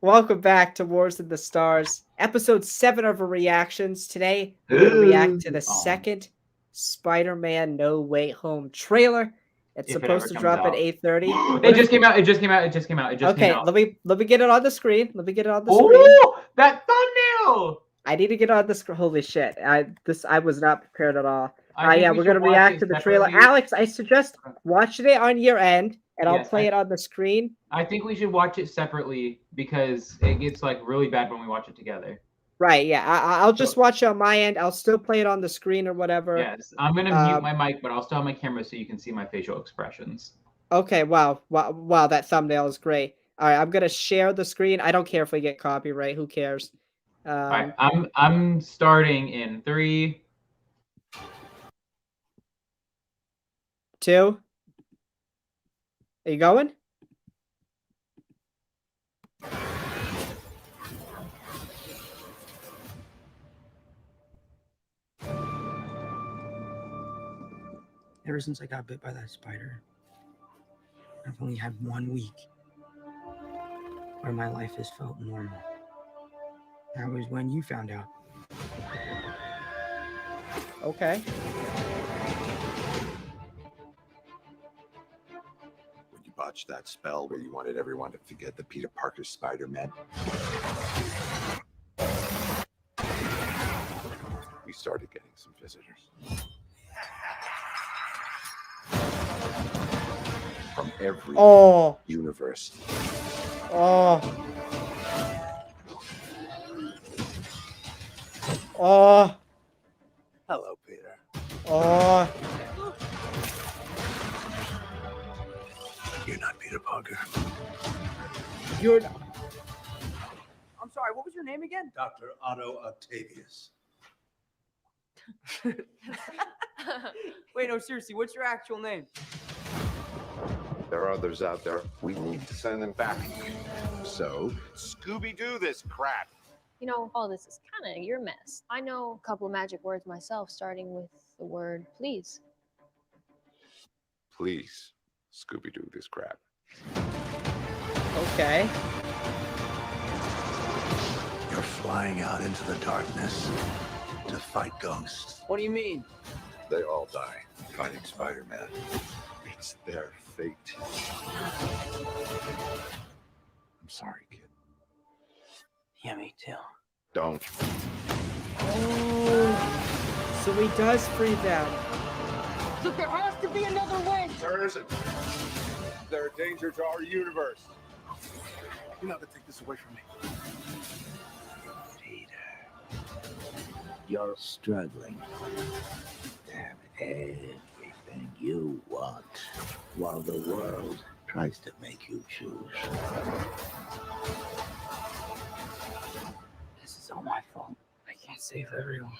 Welcome back to Wars of the Stars, episode 7 of our reactions. Today, we're going to react to the second Spider-Man No Way Home trailer. It's If it ever supposed to comes drop at out. 8:30. It just came out. It just came out. It just came out. It just came Okay, out. let me get it on the screen. Let me get it on the screen. Oh, that thumbnail! I need to get on the screen. Holy shit. I was not prepared at all. I think Yeah, we we're should going to watch react it to the trailer. separately. Alex, I suggest watching it on your end, and I'll Yes, play it on the screen. I think we should watch it separately because it gets like really bad when we watch it together. Right, yeah. I'll just watch it on my end. I'll still play it on the screen or whatever. Yes, I'm gonna mute my mic, but I'll still have my camera so you can see my facial expressions. Okay, wow, that thumbnail is great. All right, I'm gonna share the screen. I don't care if we get copyright. Who cares? All right, I'm starting in 3, 2. Are you going? Ever since I got bit by that spider, I've only had 1 week where my life has felt normal. That was when you found out. Okay. When you botched that spell where you wanted everyone to forget that Peter Parker's Spider-Man, we started getting some visitors. From every universe. Oh. Hello, Peter. Oh. You're not Peter Parker. You're. I'm sorry, what was your name again? Dr. Otto Octavius. Wait, no, seriously, what's your actual name? There are others out there. We need to send them back. So, Scooby-Doo this crap. You know, all this is kind of your mess. I know a couple of magic words myself, starting with the word please. Please, Scooby-Doo this crap. Okay. You're flying out into the darkness to fight ghosts. What do you mean? They all die fighting Spider-Man. It's their fate. I'm sorry, kid. Yeah, me too. Don't. Oh. So he does free them. Look, there has to be another way. There isn't. They're a danger to our universe. You're not gonna take this away from me. Peter, you're struggling to have everything you want while the world tries to make you choose. This is all my fault. I can't save everyone.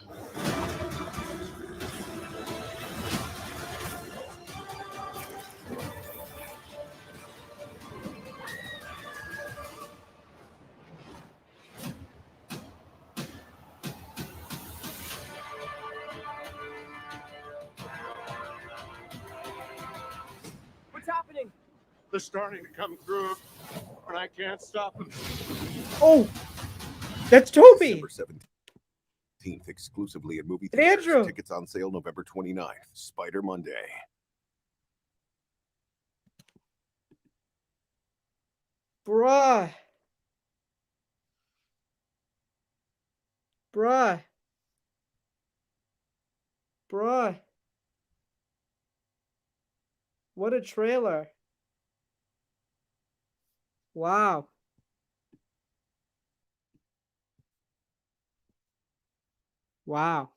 What's happening? They're starting to come through, and I can't stop them. Oh. That's Toby. December 17th, exclusively at movie And theaters. Andrew. Tickets on sale November 29th. Spider Monday. Bruh. Bruh. Bruh. What a trailer. Wow. Wow.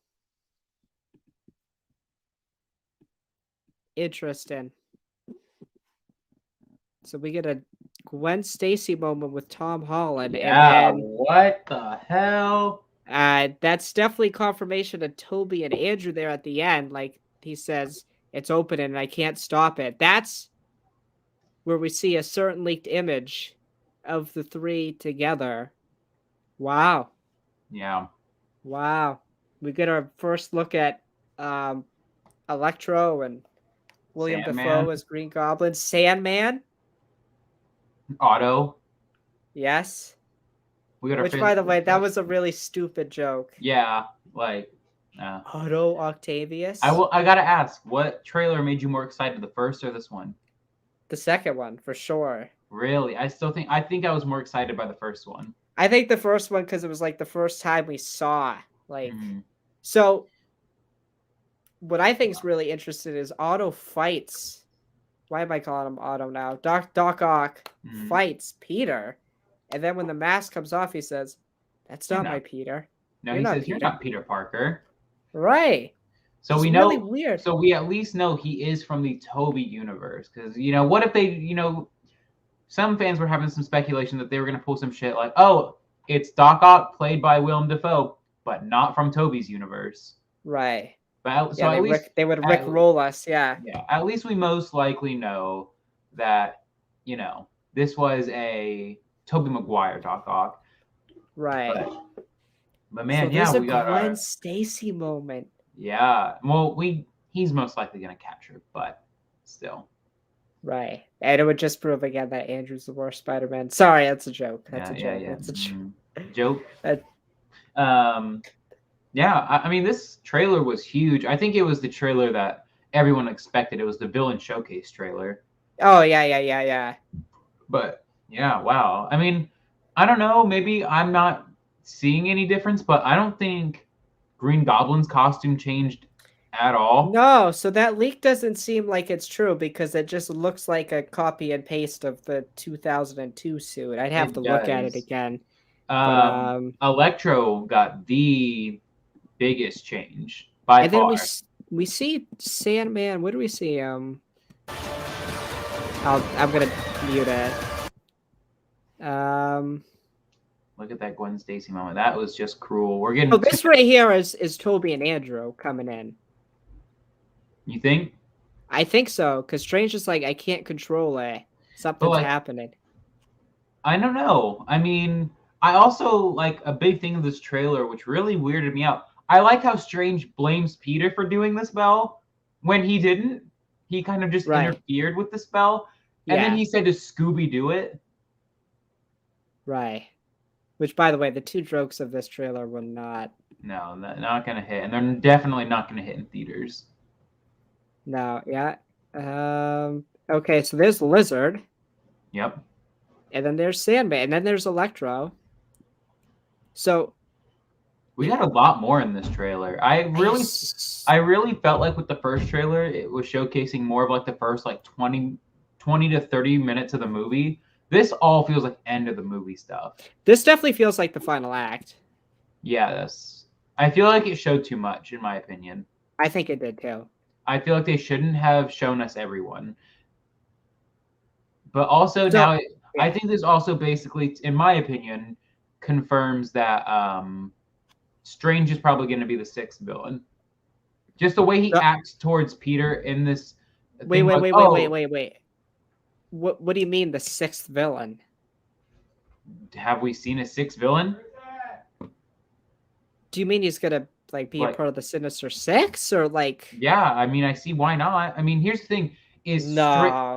Interesting. So we get a Gwen Stacy moment with Tom Holland. Yeah, And then, what the hell? that's definitely confirmation of Toby and Andrew there at the end. Like he says, it's open and I can't stop it. That's where we see a certain leaked image of the three together. Wow. Yeah. Wow. We get our first look at Electro and William Sandman. Dafoe as Green Goblin. Sandman. Otto. Yes. We got our Which, by the physical way, that stuff. was a really stupid joke. Yeah, like, Otto Octavius. I gotta ask, what trailer made you more excited, the first or this one? The second one for sure. Really? I think I was more excited by the first one. I think the first one because it was like the first time we saw like. Mhm. So, what I think is really interesting is Otto fights. Why am I calling him Otto now? Doc Ock Mhm. fights Peter, and then when the mask comes off, he says, "That's You're not not- my Peter." No, You're he not says, "You're Peter." not Peter Parker." Right. So It's we know. really weird. So we at least know he is from the Toby universe, because what if they, some fans were having some speculation that they were gonna pull some shit like, oh, it's Doc Ock played by Willem Dafoe, but not from Toby's universe. Right. But so Yeah, at least they would at- rickroll us. Yeah. yeah, at least we most likely know that this was a Toby Maguire Doc Ock. Right. But man, so there's yeah, a we got Gwen our Stacy moment. yeah. Well, he's most likely gonna capture it, but still. Right. And it would just prove again that Andrew's the worst Spider-Man. Sorry, that's a joke. That's a joke. Yeah. That's a joke. Joke. That- Yeah, I mean, this trailer was huge. I think it was the trailer that everyone expected. It was the villain showcase trailer. Oh yeah. But yeah, wow. I mean, I don't know. Maybe I'm not seeing any difference, but I don't think Green Goblin's costume changed at all. No, so that leak doesn't seem like it's true because it just looks like a copy and paste of the 2002 suit. I'd have It to look at it does. again. Electro got the biggest change by And far. then we see Sandman. What do we see? I'm gonna mute it. Look at that Gwen Stacy moment. That was just cruel. We're getting. Oh, this right here is Toby and Andrew coming in. You think? I think so, because Strange is like, I can't control it. Something's like, happening. I don't know. I mean, I also like a big thing of this trailer, which really weirded me out. I like how Strange blames Peter for doing the spell when he didn't. He kind of just interfered with the spell, and then he said to Scooby do it. Right. Which, by the way, the two jokes of this trailer were not. No, not gonna hit, and they're definitely not gonna hit in theaters. No, yeah. Okay, so there's Lizard. Yep. And then there's Sandman, and then there's Electro. So we got a lot more in this trailer. I really felt like with the first trailer, it was showcasing more of like the first like 20 to 30 minutes of the movie. This all feels like end of the movie stuff. This definitely feels like the final act. Yeah, I feel like it showed too much, in my opinion. I think it did too. I feel like they shouldn't have shown us everyone. But also now, I think this also basically, in my opinion, confirms that Strange is probably going to be the sixth villain. Just the way he acts towards Peter in this. Wait. What do you mean the sixth villain? Have we seen a sixth villain? Do you mean he's gonna like be a part of the Sinister Six, or like? Yeah, I mean, I see why not. I mean, here's the thing: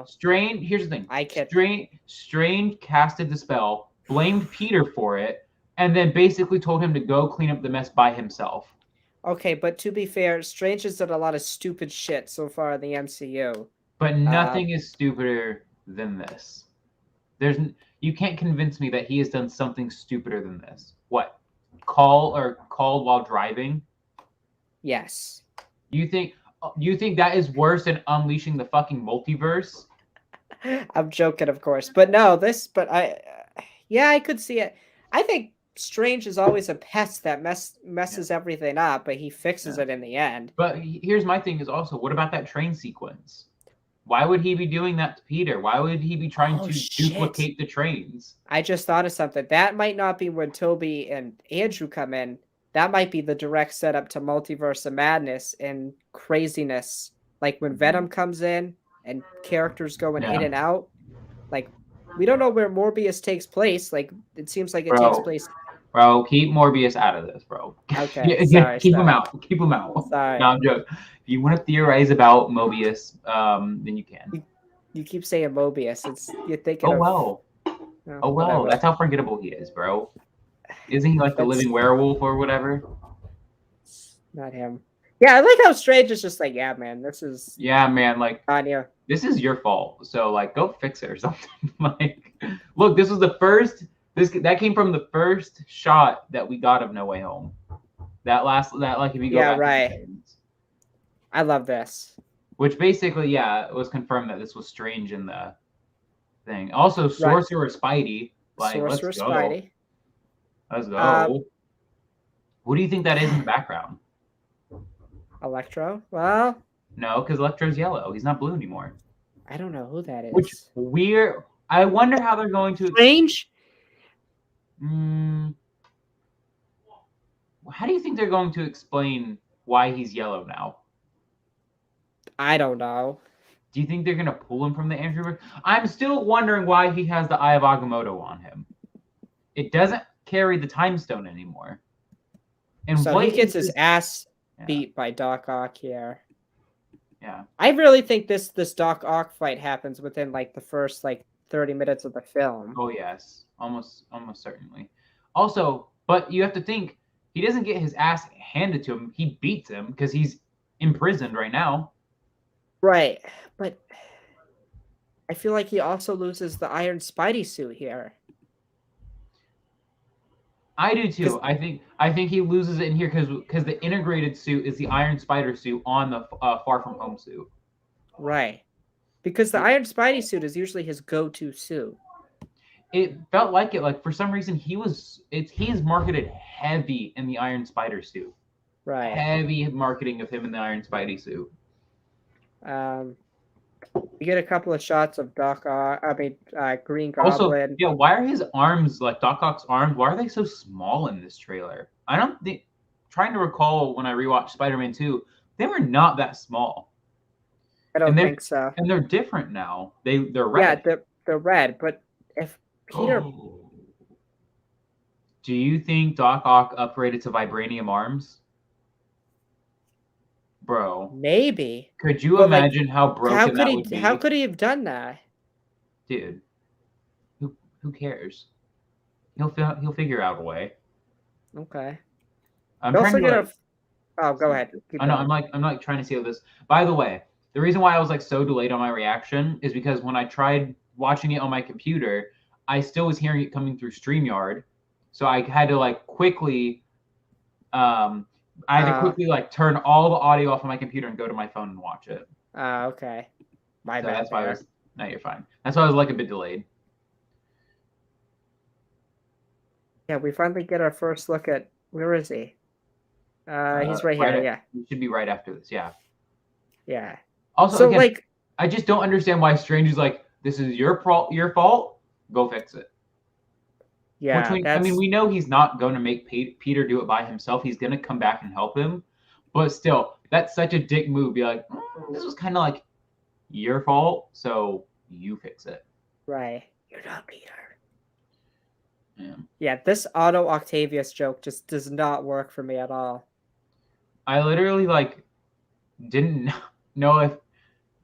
Strange. Here's the thing: Strange casted the spell, blamed Peter for it, and then basically told him to go clean up the mess by himself. Okay, but to be fair, Strange has done a lot of stupid shit so far in the MCU. But nothing is stupider than this. You can't convince me that he has done something stupider than this. What? Called while driving? Yes. You think that is worse than unleashing the fucking multiverse? I'm joking, of course, but no, I could see it. I think Strange is always a pest that messes everything up, but he fixes it in the end. But here's my thing: is also, what about that train sequence? Why would he be doing that to Peter? Why would he be trying to duplicate the trains? I just thought of something. That might not be when Toby and Andrew come in. That might be the direct setup to Multiverse of Madness and craziness. Like when Venom comes in and characters going in and out. Like, we don't know where Morbius takes place. Like, it seems like it takes place. Bro, keep Morbius out of this, bro. Okay, keep him out. Keep him out. Sorry. No, I'm joking. If you want to theorize about Mobius, then you can. You keep saying Mobius. You're thinking. Oh well. Whatever. That's how forgettable he is, bro. Isn't he like the That's- living werewolf or whatever? Not him. Yeah, I like how Strange is just like, yeah, man, this is Yeah, man. Like Anya. this is your fault. So like, go fix it or something. Like, look, this was the first. That came from the first shot that we got of No Way Home. That like if you go Yeah, back to the right. games. I love this. Which basically, yeah, it was confirmed that this was Strange in the thing. Also, Sorcerer Spidey. Like, Sorcerer let's go. Spidey. Let's go. Um, What do you think that is in the background? Electro. Well, No, because Electro's yellow. He's not blue anymore. I don't know who that is. Which weird. I wonder how they're going to. Strange? How do you think they're going to explain why he's yellow now? I don't know. Do you think they're going to pull him from the Andrew? I'm still wondering why he has the Eye of Agamotto on him. It doesn't carry the Time Stone anymore. And So what he gets is his ass Yeah. beat by Doc Ock here. Yeah. I really think this Doc Ock fight happens within like the first like 30 minutes of the film. Oh yes, almost certainly. Also, but you have to think he doesn't get his ass handed to him. He beats him because he's imprisoned right now. Right. But I feel like he also loses the Iron Spidey suit here. I do too. I think he loses it in here because the integrated suit is the Iron Spider suit on the Far From Home suit. Right. Because the Iron Spidey suit is usually his go-to suit. It felt like it. Like for some reason he's marketed heavy in the Iron Spider suit. Right. Heavy marketing of him in the Iron Spidey suit. You get a couple of shots of Green Goblin. Also, yeah, why are his arms, like Doc Ock's arms, why are they so small in this trailer? I don't think, trying to recall when I rewatched Spider-Man 2, they were not that small. I don't and think so. And they're different now. They're red. Yeah, they're red, but if Peter... Do you think Doc Ock upgraded to vibranium arms? Bro. Maybe. Could you But, imagine how broken that would be? How could he have done that? Dude. Who cares? He'll figure out a way. Okay. I'm trying to Oh, go ahead. I know. I'm like trying to see this. By the way, the reason why I was like so delayed on my reaction is because when I tried watching it on my computer, I still was hearing it coming through StreamYard, so I had to like quickly, like turn all the audio off of my computer and go to my phone and watch it. Okay. My bad. That's why no, you're fine. That's why I was like a bit delayed. Yeah, we finally get our first look at where is he? He's right here. Yeah. He should be right after this. Yeah. Yeah. Also, so again, like, I just don't understand why Strange is like, this is your fault. Go fix it. Yeah. I mean, we know he's not going to make Peter do it by himself. He's going to come back and help him. But still, that's such a dick move. Be like, this was kind of like your fault, so you fix it. Right. You're not Peter. Yeah. Yeah, this Otto Octavius joke just does not work for me at all. I literally like didn't know if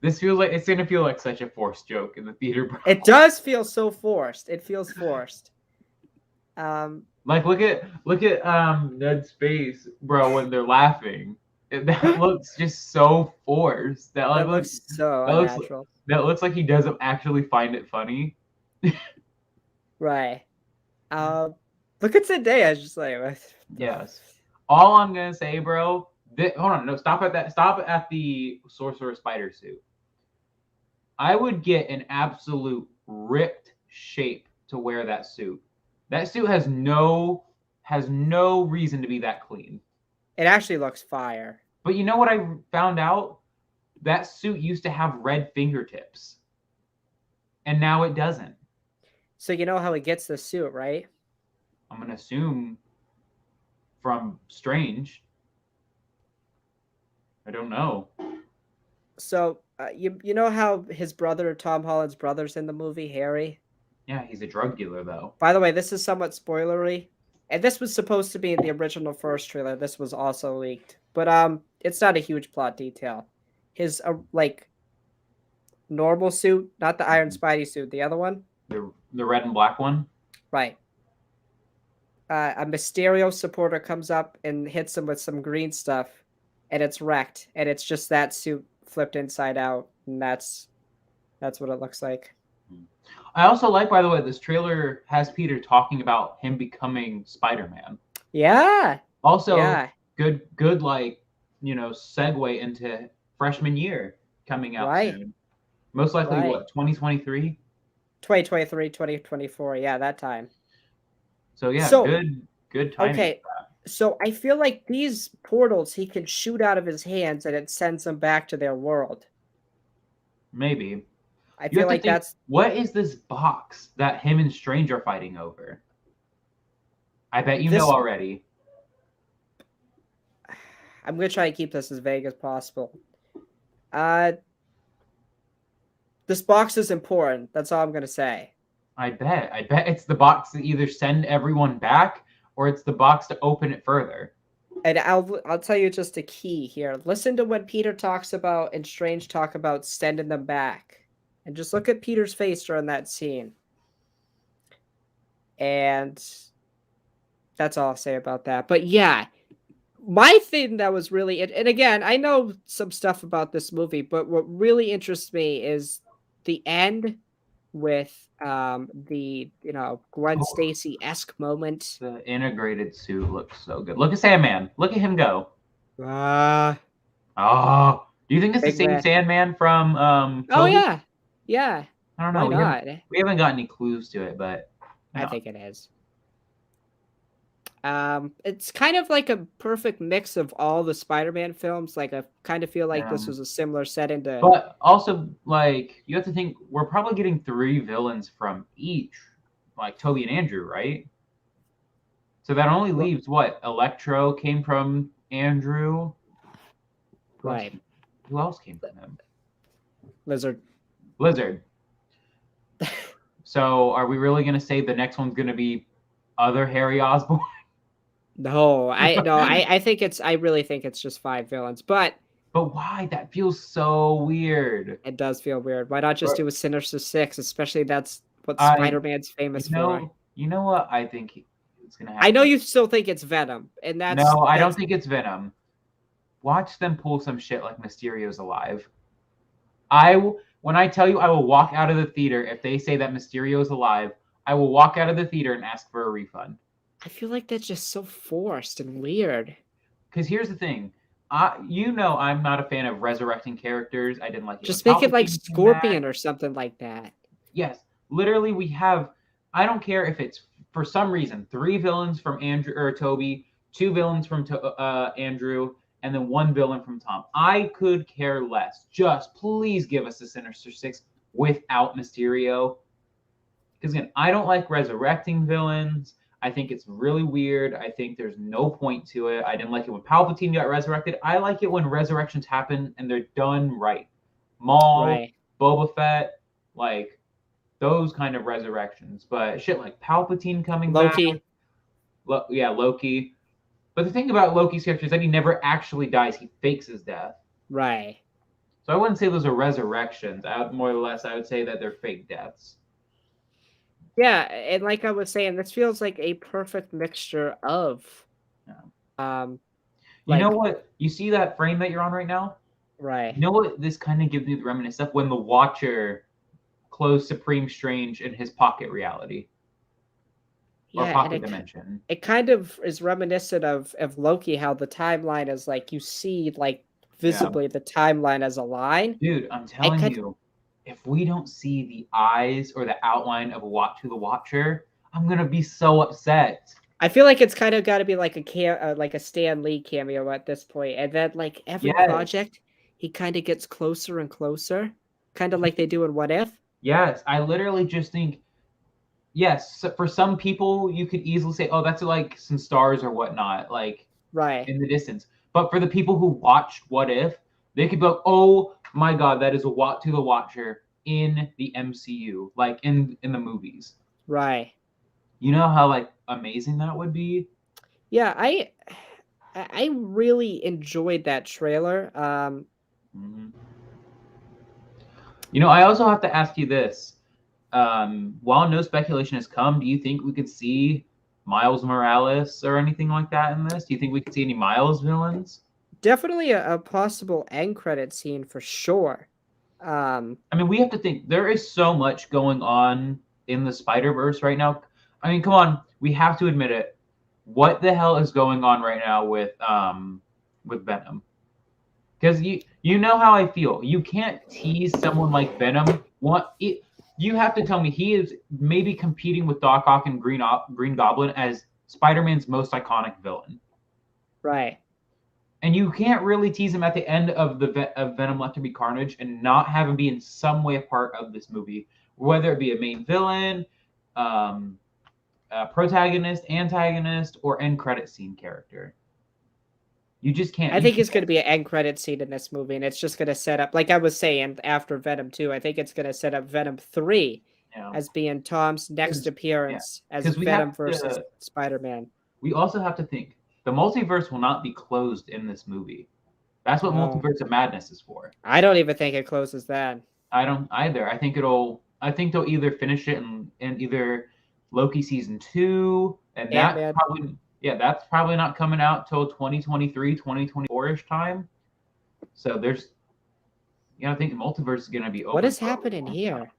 this feels like it's gonna feel like such a forced joke in the theater. Bro. It does feel so forced. It feels forced. Like look at Ned's face, bro, when they're laughing. That looks just so forced. That looks so unnatural. That looks like he doesn't actually find it funny. Right. Look at Zendaya. Just like yes. All I'm gonna say, bro. Hold on, no, stop at that. Stop at the Sorcerer Spider suit. I would get an absolute ripped shape to wear that suit. That suit has no reason to be that clean. It actually looks fire. But you know what I found out? That suit used to have red fingertips. And now it doesn't. So you know how he gets the suit, right? I'm going to assume from Strange. I don't know. So you know how his brother, Tom Holland's brother's in the movie, Harry? Yeah, he's a drug dealer, though. By the way, this is somewhat spoilery. And this was supposed to be in the original first trailer. This was also leaked. But it's not a huge plot detail. His normal suit, not the Iron Spidey suit, the other one. The red and black one? Right. a Mysterio supporter comes up and hits him with some green stuff, and it's wrecked, and it's just that suit flipped inside out, and that's what it looks like. I also like, by the way, this trailer has Peter talking about him becoming Spider-Man. Yeah. Also, Yeah. good, like, segue into freshman year coming out Right. soon. Most likely, Right. what, 2023? 2023, 2024. Yeah, that time. So yeah, So, good timing. okay. So I feel like these portals he can shoot out of his hands and it sends them back to their world. Maybe. I You feel have to like think, that's what is this box that him and Strange are fighting over? I bet you This- know already. I'm gonna try and keep this as vague as possible. This box is important. That's all I'm gonna say. I bet it's the box to either send everyone back or it's the box to open it further. And I'll tell you just a key here. Listen to when Peter talks about and Strange talk about sending them back. And just look at Peter's face during that scene. And that's all I'll say about that. But yeah, my thing that was really, and again, I know some stuff about this movie, but what really interests me is the end with the Gwen Oh. Stacy-esque moment. The integrated suit looks so good. Look at Sandman. Look at him go. Oh, do you think it's the Big same man. Sandman from Oh Toby? yeah. I don't know. Why not? We haven't got any clues to it, but I think it is. It's kind of like a perfect mix of all the Spider-Man films. Like I kind of feel like this was a similar setting to. But also, like, you have to think we're probably getting 3 villains from each, like Toby and Andrew, right? So that only leaves what? Electro came from Andrew. Right. Who else came from him? Lizard. So are we really gonna say the next one's gonna be other Harry Osborn? No, I think I really think it's just 5 villains, but why? That feels so weird. it does feel weird. Why not just do a Sinister Six? Especially that's what I- Spider-Man's famous for. You know what I think it's gonna happen? I know you still think it's Venom, and that's No, I don't that's- think it's Venom. Watch them pull some shit like Mysterio's alive. When I tell you I will walk out of the theater if they say that Mysterio's alive, I will walk out of the theater and ask for a refund. I feel like that's just so forced and weird. Because here's the thing. I'm not a fan of resurrecting characters. I didn't like it. Just when make it like Palpatine came Scorpion back. or something like that. Yes, literally we have. I don't care if it's for some reason 3 villains from Andrew or Toby, 2 villains from Andrew, and then 1 villain from Tom. I could care less. Just please give us the Sinister Six without Mysterio. Because again, I don't like resurrecting villains. I think it's really weird. I think there's no point to it. I didn't like it when Palpatine got resurrected. I like it when resurrections happen and they're done right. Maul, Right. Boba Fett, like those kind of resurrections. But shit like Palpatine coming Loki. back. Loki. But the thing about Loki's character is that he never actually dies. He fakes his death. Right. So I wouldn't say those are resurrections. I would say that they're fake deaths. Yeah, and like I was saying, this feels like a perfect mixture of You like- know what? You see that frame that you're on right now? right. You know what this kind of gives me the reminiscence of? When the Watcher closed Supreme Strange in his pocket reality. Or Yeah, pocket and dimension. it kind of is reminiscent of Loki, how the timeline is like you see like visibly the timeline as a line. Dude, I'm telling kind- you, if we don't see the eyes or the outline of the Watcher, I'm gonna be so upset. I feel like it's kind of got to be like a Stan Lee cameo at this point, and then like every Yes. project, he kind of gets closer and closer, kind of like they do in What If. Yes, I literally just think, yes, so for some people, you could easily say, oh, that's like some stars or whatnot, like Right. in the distance. But for the people who watched What If, they could be like, oh my God, that is a the Watcher in the MCU, like in the movies. Right. You know how like amazing that would be? Yeah, I really enjoyed that trailer. Mhm. You know, I also have to ask you this. While no speculation has come, do you think we could see Miles Morales or anything like that in this? Do you think we could see any Miles villains? Definitely a possible end credit scene for sure. I mean, we have to think there is so much going on in the Spider-Verse right now. I mean, come on, we have to admit it. What the hell is going on right now with Venom? Because you know how I feel. You can't tease someone like Venom. You have to tell me he is maybe competing with Doc Ock and Green Goblin as Spider-Man's most iconic villain. Right. And you can't really tease him at the end of of Venom Let There Be Carnage and not have him be in some way a part of this movie, whether it be a main villain, a protagonist, antagonist, or end credit scene character. You just can't. I think it's going to be an end credit scene in this movie, and it's just going to set up, like I was saying, after Venom 2, I think it's going to set up Venom 3 as being Tom's next appearance as Venom versus Spider-Man. We also have to think the multiverse will not be closed in this movie. That's what Multiverse of Madness is for. I don't even think it closes that. I don't either. I think they'll either finish it in either Loki season 2, and that's probably not coming out till 2023, 2024-ish time. So I think the multiverse is going to be open. What is happening here?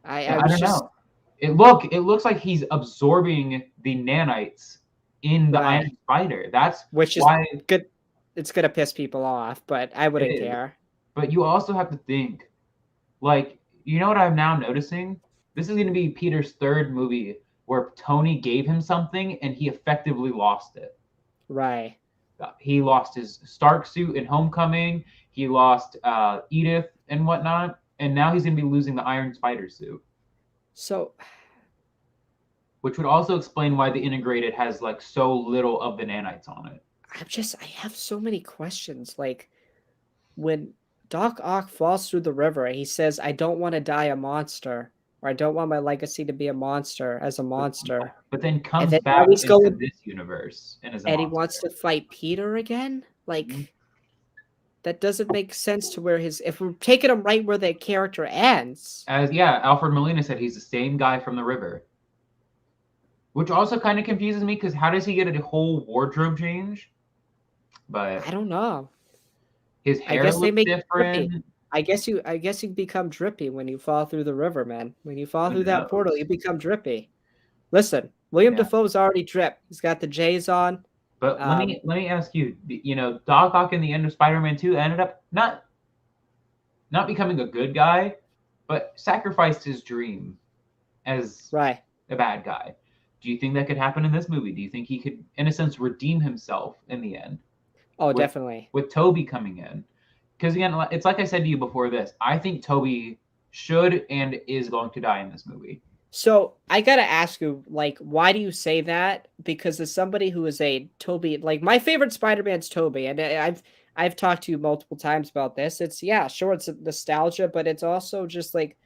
I don't know. It looks like he's absorbing the nanites in the Iron Spider. That's which is why good. It's going to piss people off, but I wouldn't care. But you also have to think, like, you know what I'm now noticing? This is going to be Peter's third movie where Tony gave him something and he effectively lost it. Right. He lost his Stark suit in Homecoming. He lost Edith and whatnot. And now he's going to be losing the Iron Spider suit. So, which would also explain why the Integrated has like so little of the nanites on it. I have so many questions. Like, when Doc Ock falls through the river, he says, "I don't want to die a monster, or I don't want my legacy to be a monster as a monster." But then comes then back into this universe and is a monster. He wants to fight Peter again? Like, that doesn't make sense to where if we're taking him right where the character ends. Alfred Molina said he's the same guy from the river. Which also kind of confuses me, because how does he get a whole wardrobe change? But I don't know. His hair looks different. I guess you become drippy when you fall through the river, man. When you fall through that portal, you become drippy. Listen, William Dafoe's already dripped. He's got the J's on. But let me ask you, Doc Ock in the end of Spider-Man 2 ended up not becoming a good guy, but sacrificed his dream as a bad guy. Do you think that could happen in this movie? Do you think he could, in a sense, redeem himself in the end? Oh, definitely. With Toby coming in. Because, again, it's like I said to you before this. I think Toby should and is going to die in this movie. So, I got to ask you, like, why do you say that? Because as somebody who is a Toby, like, my favorite Spider-Man's Toby, and I've talked to you multiple times about this. It's, sure, it's nostalgia, but it's also just, like,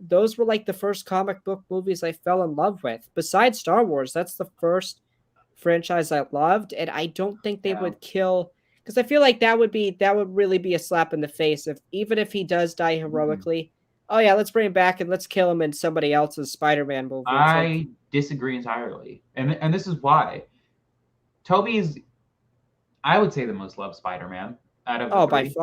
those were, like, the first comic book movies I fell in love with. Besides Star Wars, that's the first franchise I loved, and I don't think they would kill, because I feel like that would really be a slap in the face even if he does die heroically. Oh yeah, let's bring him back and let's kill him in somebody else's Spider-Man movie. I disagree entirely, and this is why. Toby is, I would say, the most loved Spider-Man out of the three.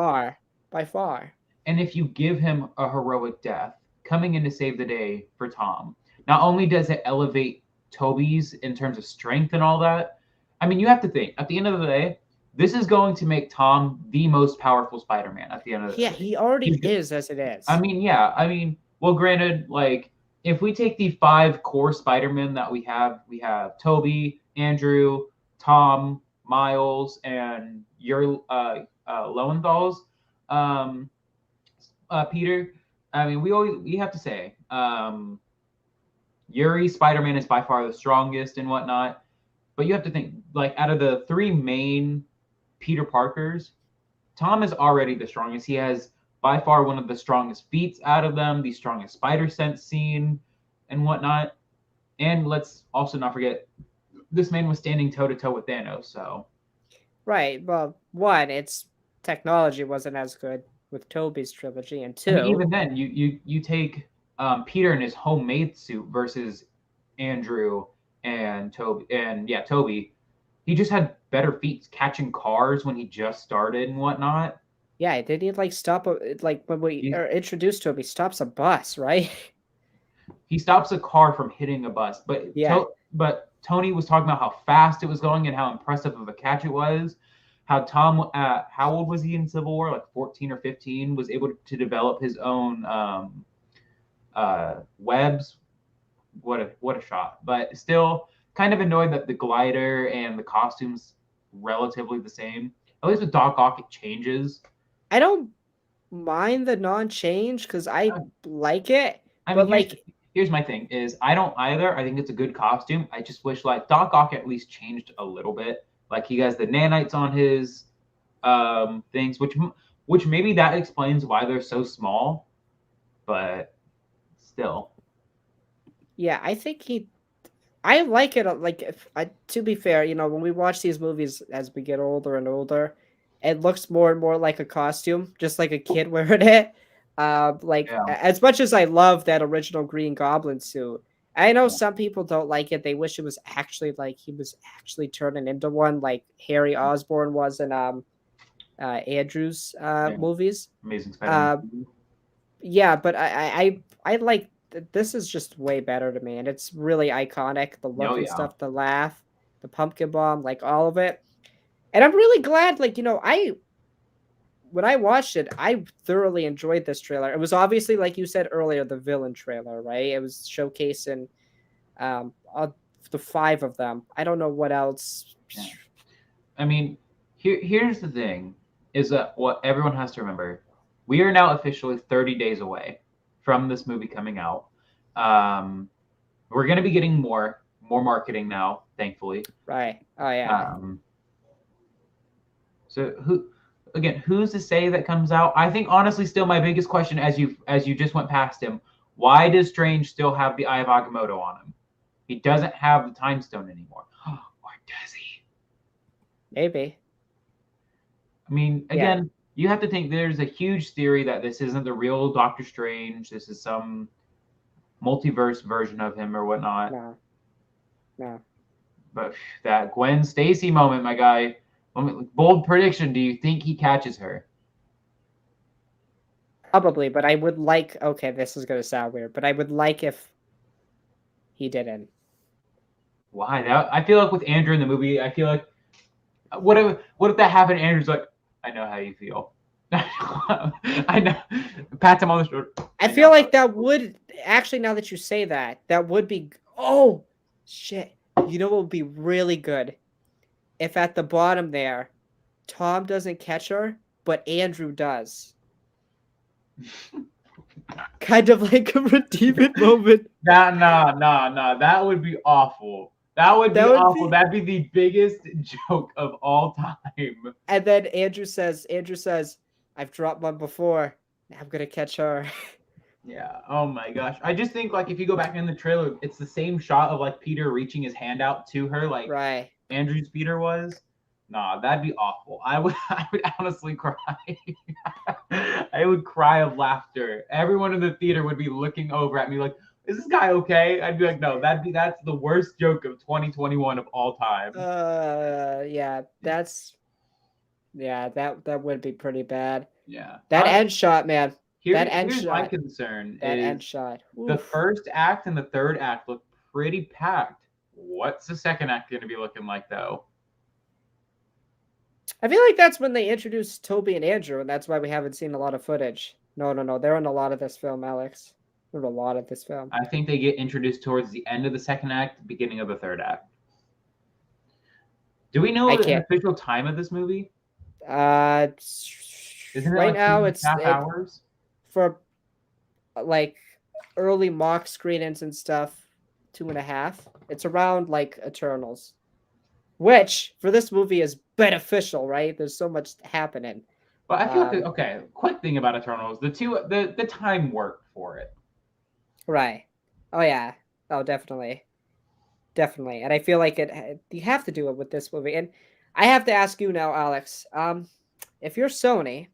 by far. And if you give him a heroic death, coming in to save the day for Tom, not only does it elevate Toby's in terms of strength and all that. I mean, you have to think, at the end of the day, this is going to make Tom the most powerful Spider-Man at the end of the day. Yeah, he already is as it is. I mean, well, granted, like, if we take the 5 core Spider-Men that we have Toby, Andrew, Tom, Miles, and your Lowenthal's Peter. I mean, we have to say, Yuri Spider-Man is by far the strongest and whatnot, but you have to think, like, out of the 3 main Peter Parkers, Tom is already the strongest. He has by far one of the strongest feats out of them, the strongest spider sense scene and whatnot. And let's also not forget, this man was standing toe-to-toe with Thanos, so. Right, well, 1, its technology wasn't as good with Toby's trilogy, and 2. I mean, even then, you take Peter in his homemade suit versus Andrew and Toby, he just had better feats catching cars when he just started and whatnot. Yeah, didn't he like stop like when we He- are introduced to him, he stops a bus, right? He stops a car from hitting a bus, but Yeah. but Tony was talking about how fast it was going and how impressive of a catch it was. How Tom, how old was he in Civil War? Like 14 or 15, was able to develop his own webs. What a shot! But still, kind of annoyed that the glider and the costumes relatively the same. At least with Doc Ock, it changes. I don't mind the non-change because I like it, I but mean, like here's my thing: is I don't either. I think it's a good costume. I just wish like Doc Ock at least changed a little bit. Like he has the nanites on his things, which maybe that explains why they're so small, but still. yeah, I think I like it. Like, to be fair, when we watch these movies as we get older and older, it looks more and more like a costume, just like a kid wearing it. Like, Yeah. as much as I love that original Green Goblin suit, I know Yeah. some people don't like it. They wish it was actually like he was actually turning into one, like Harry Osborn was in Andrew's movies. Amazing Spider-Man. Yeah, but I like this is just way better to me, and it's really iconic. The look Oh, and yeah. stuff, the laugh, the pumpkin bomb, like all of it. And I'm really glad, like when I watched it, I thoroughly enjoyed this trailer. It was obviously, like you said earlier, the villain trailer, right? It was showcasing all the 5 of them. I don't know what else. Yeah. I mean, here's the thing: is that what everyone has to remember? We are now officially 30 days away from this movie coming out. We're going to be getting more marketing now, thankfully. Right. Oh yeah. So who's to say that comes out? I think honestly, still my biggest question, as you just went past him, why does Strange still have the Eye of Agamotto on him? He doesn't have the Time Stone anymore, or does he? Maybe. I mean, again, you have to think there's a huge theory that this isn't the real Doctor Strange. This is some multiverse version of him or whatnot. No. But that Gwen Stacy moment, my guy. Bold prediction. Do you think he catches her? Probably, but I would like. Okay, this is gonna sound weird, but I would like if he didn't. Why? I feel like with Andrew in the movie, I feel like what if that happened? Andrew's like, I know how you feel. I know. Pats him on the shoulder. I feel like that would actually, now that you say that, that would be. Oh shit! You know what would be really good? If at the bottom there, Tom doesn't catch her, but Andrew does. Kind of like a redeeming moment. No. That would be awful. That would be awful. That'd be the biggest joke of all time. And then Andrew says, I've dropped one before. Now I'm gonna catch her. Yeah. Oh my gosh. I just think like if you go back in the trailer, it's the same shot of like Peter reaching his hand out to her, like Right. Andrew's Peter was. Nah, that'd be awful. I would honestly cry. I would cry of laughter. Everyone in the theater would be looking over at me like, is this guy okay? I'd be like, no, that's the worst joke of 2021 of all time. Yeah, that would be pretty bad. Yeah. That end shot, man. Here's my concern. That is end shot. the Oof. first act and the third act look pretty packed. What's the second act going to be looking like, though? I feel like that's when they introduced Toby and Andrew, and that's why we haven't seen a lot of footage. No. They're in a lot of this film, Alex. They're in a lot of this film. I think they get introduced towards the end of the second act, beginning of the third act. Do we know the official time of this movie? Isn't it right like now 2.5 hours? For like early mock screenings and stuff, 2.5. It's around like Eternals, which for this movie is beneficial, right? There's so much happening. But I feel like okay. Quick thing about Eternals, the time worked for it. Right. Oh yeah. Oh, definitely. And I feel like you have to do it with this movie. And I have to ask you now, Alex. If you're Sony,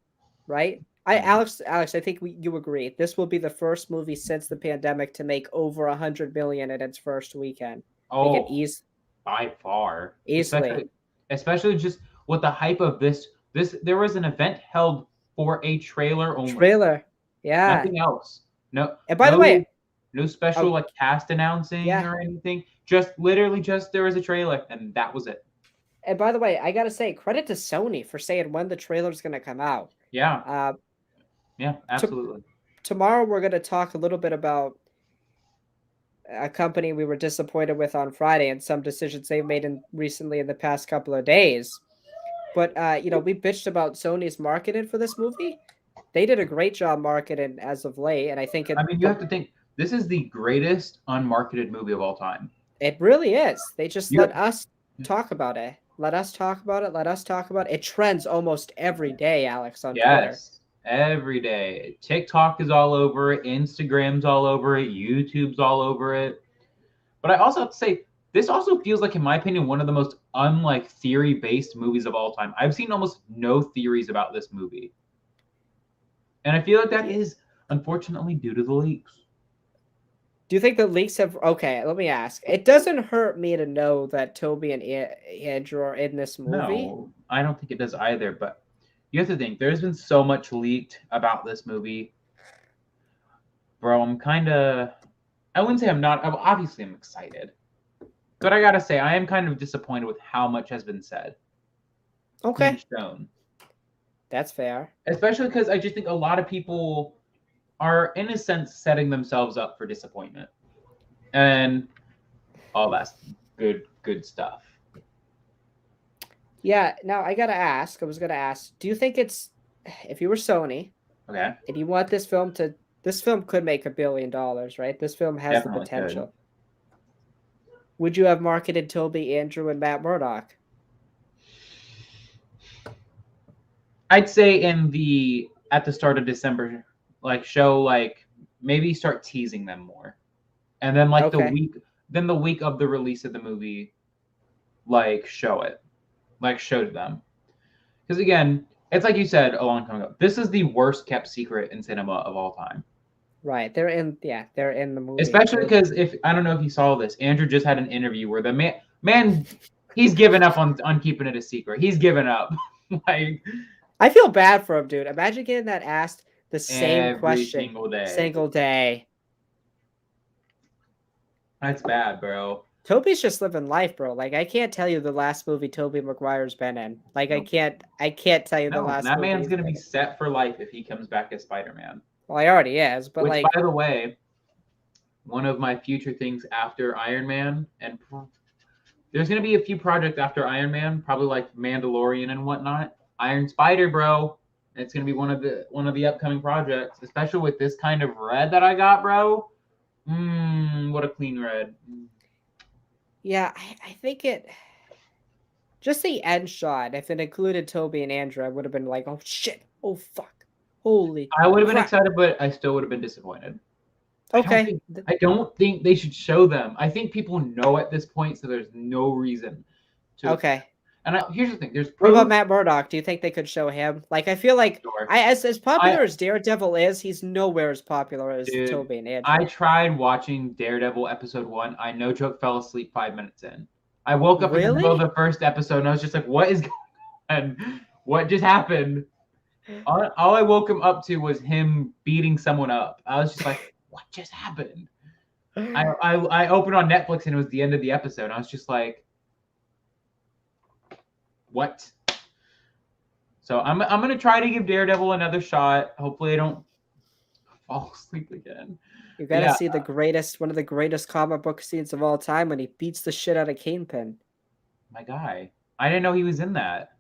right? Alex, I think you agree. This will be the first movie since the pandemic to make over 100 million in its first weekend. They can Oh, by far. easily. Especially just with the hype of this. There was an event held for a trailer only. Trailer. Yeah. Nothing else. No. And by the way, no special oh, like cast announcing yeah. or anything. Just literally just there was a trailer and that was it. And by the way, I gotta say, credit to Sony for saying when the trailer's gonna come out. Yeah. Yeah, absolutely. Tomorrow we're gonna talk a little bit about a company we were disappointed with on Friday and some decisions they've made recently in the past couple of days. But we bitched about Sony's marketing for this movie. They did a great job marketing as of late, and I think you have to think this is the greatest unmarketed movie of all time. It really is. They just let us talk about it. Let us talk about it. Let us talk about it. It trends almost every day, Alex, on Twitter. Every day. TikTok is all over it. Instagram's all over it. YouTube's all over it. But I also have to say, this also feels like, in my opinion, one of the most unlike theory-based movies of all time. I've seen almost no theories about this movie. And I feel like that is, unfortunately, due to the leaks. Do you think the leaks have... Okay, let me ask. It doesn't hurt me to know that Toby and Andrew are in this movie. No, I don't think it does either, but you have to think, there's been so much leaked about this movie. Bro, I'm kind of... I wouldn't say I'm not... Obviously, I'm excited. But I gotta say, I am kind of disappointed with how much has been said. Okay. And shown. That's fair. Especially because I just think a lot of people are, in a sense, setting themselves up for disappointment. And all that's good stuff. Yeah, now I gotta ask. I was gonna ask, do you think it's... If you were Sony... Okay. And you want this film to... This film could make $1 billion, right? This film has Definitely the potential. could. Would you have marketed Toby, Andrew, and Matt Murdock? I'd say at the start of December, maybe start teasing them more. And then the week of the release of the movie, show it. Show to them. Because again, it's like you said a long time ago, this is the worst kept secret in cinema of all time. Right. They're in the movie. Especially because I don't know if you saw this, Andrew just had an interview where the man he's given up on keeping it a secret. He's given up. I feel bad for him, dude. Imagine getting that asked the same question single day. day. That's bad, bro. Toby's just living life, bro. I can't tell you the last movie Tobey Maguire's been in. I can't tell you the last that movie man's gonna be set for life if he comes back as Spider-Man. Well, he already is, but by the way, one of my future things after Iron Man, and there's gonna be a few projects after Iron Man, probably like Mandalorian and whatnot. Iron Spider, bro. It's gonna be one of the upcoming projects, especially with this kind of red that I got, bro. What a clean red. Yeah, I think it. Just the end shot. If it included Toby and Andrew, I would have been like, "Oh shit! Oh fuck! Holy!" I would have been excited, but I still would have been disappointed. Okay. I don't think they should show them. I think people know at this point, so there's no reason to. Okay. And here's the thing: what about Matt Murdock? Do you think they could show him? I feel like as popular as Daredevil is, he's nowhere as popular as Toby and Andrew. I tried watching Daredevil episode 1. I no joke fell asleep 5 minutes in. I woke up in the middle of the first episode and I was just like, "What is going on? What just happened?" All I woke him up to was him beating someone up. I was just like, "What just happened?" I opened on Netflix and it was the end of the episode. I was just like, what? So I'm gonna try to give Daredevil another shot. Hopefully I don't fall asleep again. You gotta see one of the greatest comic book scenes of all time when he beats the shit out of Kingpin. My guy. I didn't know he was in that.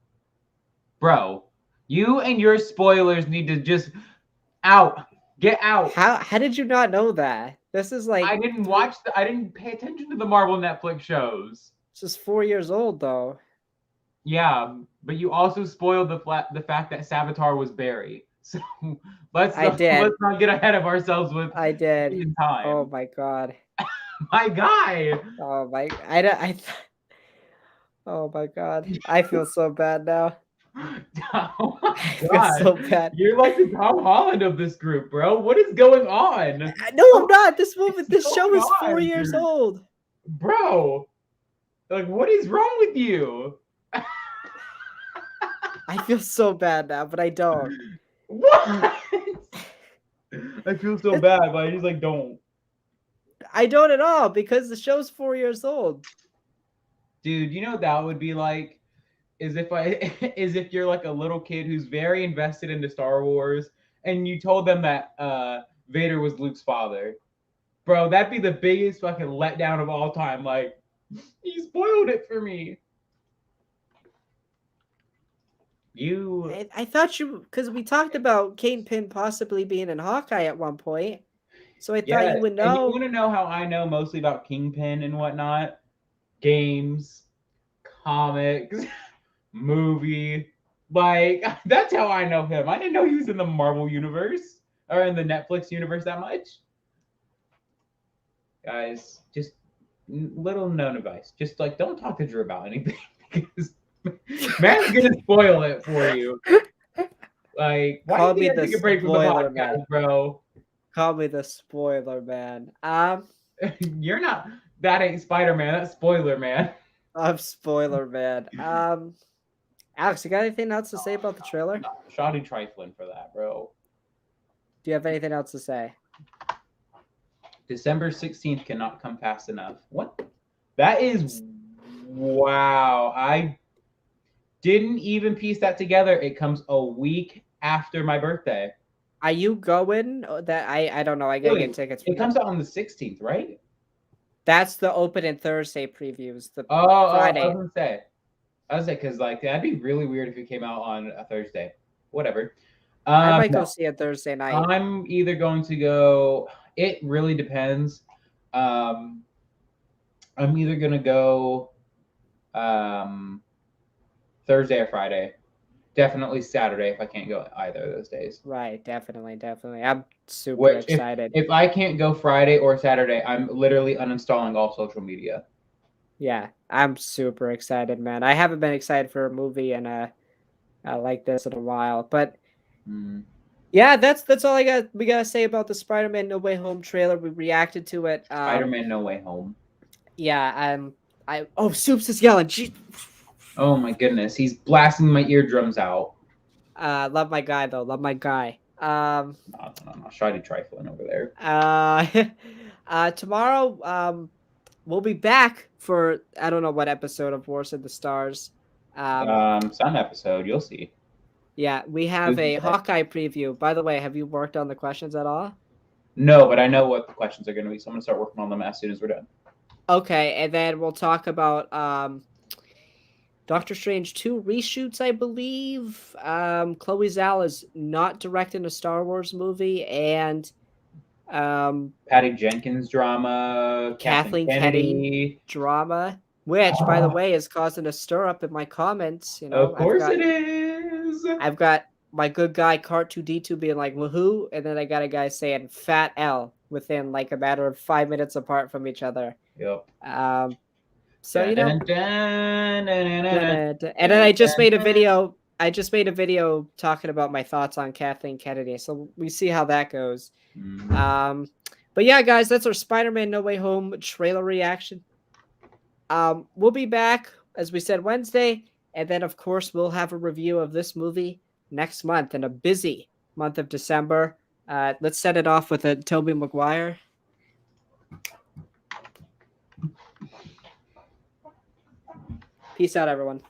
Bro, you and your spoilers need to just get out. How did you not know that? This is like I didn't pay attention to the Marvel Netflix shows. It's just 4 years old though. Yeah, but you also spoiled the fact that Savitar was Barry. So let's not get ahead of ourselves with I did. Time. Oh my god. My guy. Oh my oh my god. I feel so bad now. Oh my I feel God. so bad. You're like the Tom Holland of this group, bro. What is going on? No, I'm not. This movie, this What's show going is 4 on, years dude? old. Bro, like, what is wrong with you? I feel so bad now, but I don't. What? I feel so bad, but I just like don't. I don't at all because the show's 4 years old. Dude, you know what that would be like? Is if is if you're like a little kid who's very invested into Star Wars and you told them that Vader was Luke's father. Bro, that'd be the biggest fucking letdown of all time. Like, you spoiled it for me. You I thought you, because we talked about Kingpin possibly being in Hawkeye at one point, so I thought Yeah, you would and you know. want to know how I know mostly about Kingpin and whatnot? Games, comics, movie. Like, that's how I know him. I didn't know he was in the Marvel universe or in the Netflix universe that much. Guys, just little known advice. Just like don't talk to Drew about anything because man's gonna spoil it for you. Like, why Call do me you the take a break from the spoiler podcast, man. bro? Call me the spoiler man. You're not. That ain't Spider-Man. That's Spoiler Man. I'm spoiler man. Alex, you got anything else to say about the trailer? Shoddy trifling for that, bro. Do you have anything else to say? December 16th cannot come fast enough. What? That is wow. I didn't even piece that together. It comes a week after my birthday. Are you going? That I don't know. I gotta get Wait, tickets. it comes out on the 16th, right? That's the open and Thursday previews. The Oh, Friday. I was gonna say, because like that'd be really weird if it came out on a Thursday. Whatever. I might go No, see it Thursday night. I'm either going to go. It really depends. I'm either gonna go Thursday or Friday. Definitely Saturday if I can't go either of those days. Right, definitely. I'm super Which excited. if I can't go Friday or Saturday, I'm literally uninstalling all social media. Yeah, I'm super excited, man. I haven't been excited for a movie and like this in a while. But yeah, that's all I got. We gotta say about the Spider-Man No Way Home trailer. We reacted to it. Spider-Man No Way Home. Yeah, Soups is yelling. Oh my goodness, he's blasting my eardrums out. Love my guy though. Love my guy. No, Shoddy trifling over there. Tomorrow, we'll be back for I don't know what episode of Wars of the Stars. Some episode, you'll see. Yeah, we have a Tuesday. Hawkeye preview. By the way, have you worked on the questions at all? No, but I know what the questions are going to be, so I'm going to start working on them as soon as we're done. Okay, and then we'll talk about Doctor Strange 2 reshoots, I believe. Chloe Zhao is not directing a Star Wars movie, and Patty Jenkins drama, Kathleen Kennedy drama, which, by the way, is causing a stir up in my comments. You know, of course it is. I've got my good guy Cart2D2 being like woohoo, and then I got a guy saying Fat L within like a matter of 5 minutes apart from each other. Yep. So you know, and then I just made a video. I just made a video talking about my thoughts on Kathleen Kennedy. So we see how that goes. But yeah, guys, that's our Spider-Man No Way Home trailer reaction. We'll be back, as we said, Wednesday. And then, of course, we'll have a review of this movie next month in a busy month of December. Let's set it off with a Tobey Maguire. Peace out, everyone.